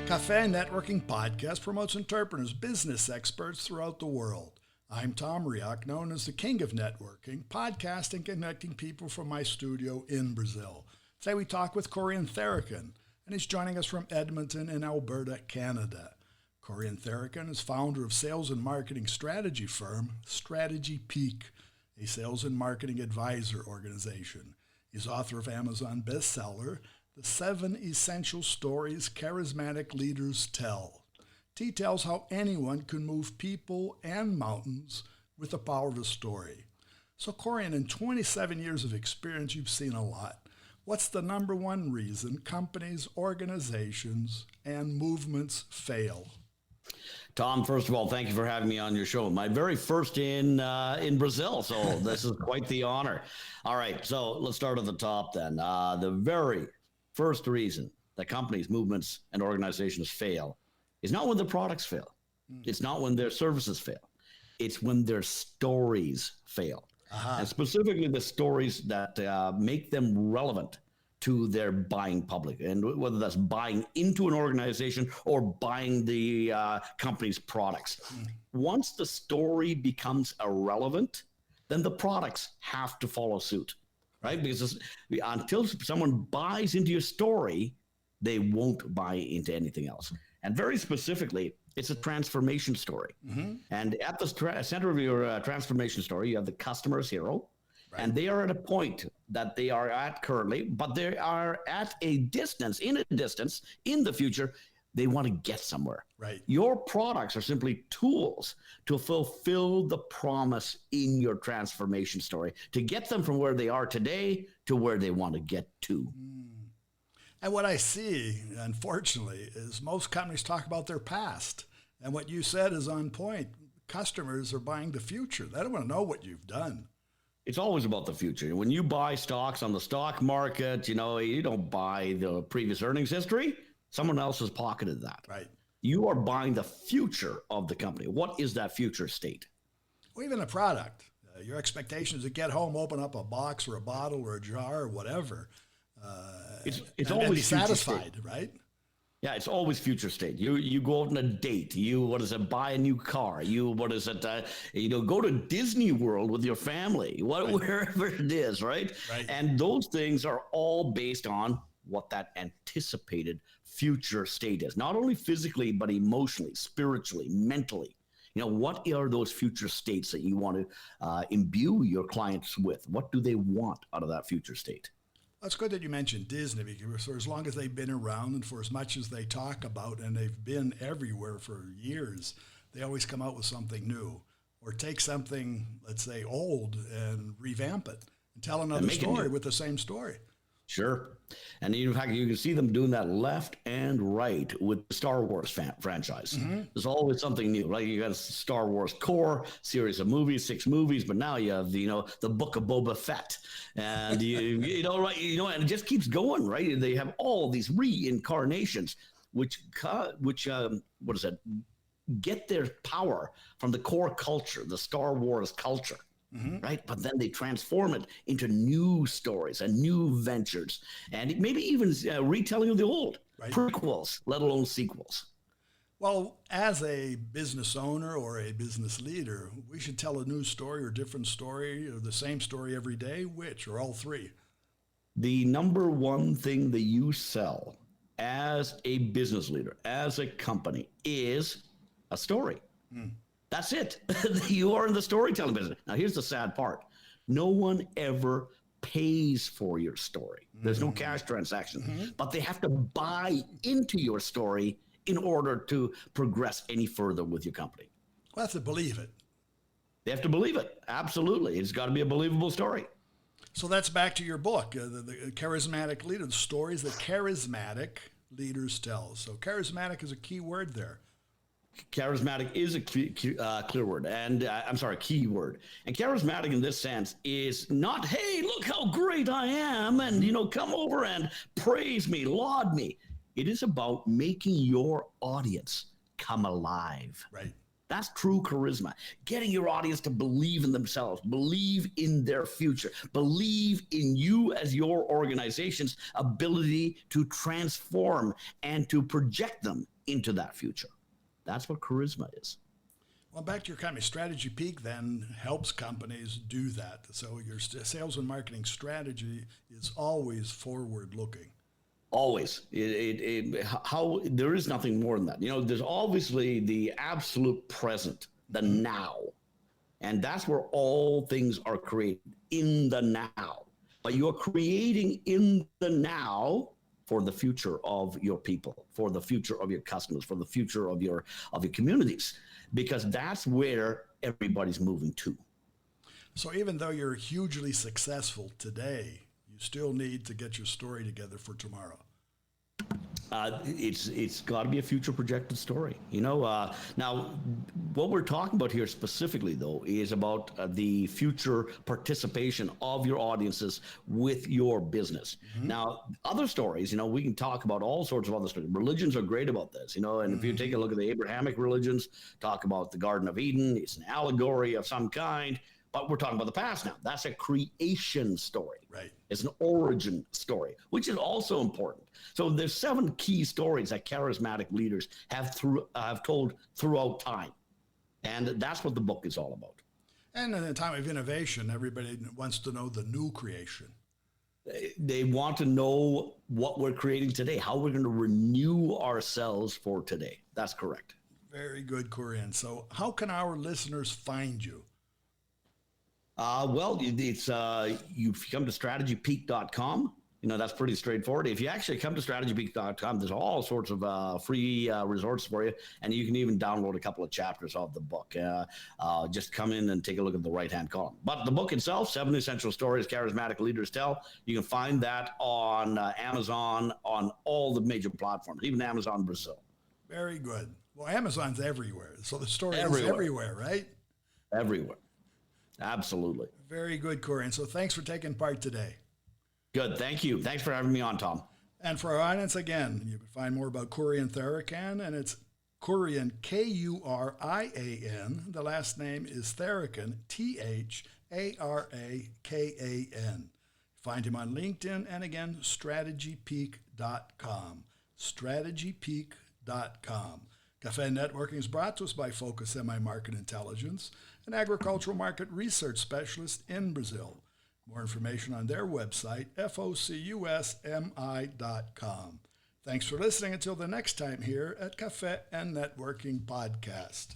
Cafe Networking Podcast promotes entrepreneurs, business experts throughout the world. I'm Tom Riak, known as the King of Networking, podcasting, connecting people from my studio in Brazil. Today we talk with Corian Therikin, and he's joining us from Edmonton in Alberta, Canada. Corian Therikin is founder of sales and marketing strategy firm Strategy Peak, a sales and marketing advisor organization. He's author of Amazon bestseller, The 7 Essential Stories Charismatic Leaders Tell. He tells how anyone can move people and mountains with the power of a story. So Corian, in 27 years of experience, you've seen a lot. What's the number one reason companies, organizations, and movements fail? Tom, first of all, thank you for having me on your show. My very first in Brazil, so this is quite the honor. All right, so let's start at the top then. The very first reason that companies, movements, and organizations fail is not when their products fail. It's not when their services fail. It's when their stories fail. And specifically the stories that make them relevant to their buying public, and whether that's buying into an organization or buying the company's products. Once the story becomes irrelevant, then the products have to follow suit, right? Because until someone buys into your story, they won't buy into anything else. And very specifically, it's a transformation story. And at the center of your transformation story, you have the customer's hero. Right. And they are at a point that they are at currently, but they are at a distance, in the future, they want to get somewhere. Right. Your products are simply tools to fulfill the promise in your transformation story, to get them from where they are today to where they want to get to. And what I see, unfortunately, is most companies talk about their past. And what you said is on point. Customers are buying the future. They don't want to know what you've done. It's always about the future. When you buy stocks on the stock market, you don't buy the previous earnings history. Someone else has pocketed that. Right. You are buying the future of the company. What is that future state? Or even a product. Your expectation is to get home, open up a box or a bottle or a jar or whatever. It's and always be satisfied, right? Yeah, it's always future state. You go out on a date. Buy a new car. Go to Disney World with your family, wherever it is, right? And those things are all based on what that anticipated future state is, not only physically, but emotionally, spiritually, mentally. What are those future states that you want to imbue your clients with? What do they want out of that future state? It's good that you mentioned Disney, because for as long as they've been around and for as much as they talk about, and they've been everywhere for years, they always come out with something new or take something, let's say, old and revamp it and tell another story with the same story. Sure. And in fact, you can see them doing that left and right with the Star Wars franchise. There's always something new, right? You got a Star Wars core series of movies, 6 movies, but now you have, the Book of Boba Fett, and and it just keeps going, right? They have all these reincarnations, which get their power from the core culture, the Star Wars culture. Right. But then they transform it into new stories and new ventures, and maybe even retelling of the old, prequels, let alone sequels. Well, as a business owner or a business leader, we should tell a new story or different story or the same story every day, which or all three. The number one thing that you sell as a business leader, as a company, is a story. That's it. You are in the storytelling business. Now, here's the sad part. No one ever pays for your story. There's no cash transaction, but they have to buy into your story in order to progress any further with your company. Well, they have to believe it. They have to believe it. Absolutely. It's got to be a believable story. So that's back to your book, the Charismatic Leader, the stories that charismatic leaders tell. So charismatic is a key word there. Charismatic is a clear word, and key word. And charismatic in this sense is not, hey, look how great I am, and, come over and praise me, laud me. It is about making your audience come alive. Right. That's true charisma. Getting your audience to believe in themselves, believe in their future, believe in you as your organization's ability to transform and to project them into that future. That's what charisma is. Well, back to your company, Strategy Peak then helps companies do that. So your sales and marketing strategy is always forward looking. Always. How there is nothing more than that. There's obviously the absolute present, the now. And that's where all things are created, in the now. But you're creating in the now for the future of your people, for the future of your customers, for the future of your communities, because that's where everybody's moving to. So even though you're hugely successful today, you still need to get your story together for tomorrow. It's got to be a future projected story. Now what we're talking about here specifically, though, is about the future participation of your audiences with your business. Now, other stories, we can talk about all sorts of other stories. Religions are great about this, and if you take a look at the Abrahamic religions, talk about the Garden of Eden, it's an allegory of some kind. But we're talking about the past now. That's a creation story. Right. It's an origin story, which is also important. So there's 7 key stories that charismatic leaders have told throughout time. And that's what the book is all about. And in a time of innovation, everybody wants to know the new creation. They want to know what we're creating today, how we're going to renew ourselves for today. That's correct. Very good, Kurian. So how can our listeners find you? Well, it's you come to strategypeak.com. That's pretty straightforward. If you actually come to strategypeak.com, there's all sorts of free resources for you, and you can even download a couple of chapters of the book. Just come in and take a look at the right-hand column. But the book itself, 7 Essential Stories Charismatic Leaders Tell, you can find that on Amazon, on all the major platforms, even Amazon Brazil. Very good. Well, Amazon's everywhere, so the story is everywhere, right? Everywhere. Absolutely. Very good, Kurian. So thanks for taking part today. Good. Thank you. Thanks for having me on, Tom. And for our audience, again, you can find more about Kurian Tharakan, and it's Kurian, Kurian. The last name is Tharakan, Tharakan. Find him on LinkedIn, and again, strategypeak.com. Strategypeak.com. Cafe Networking is brought to us by Focus Semi Market Intelligence, an agricultural market research specialist in Brazil. More information on their website, focusmi.com. Thanks for listening until the next time here at Cafe and Networking Podcast.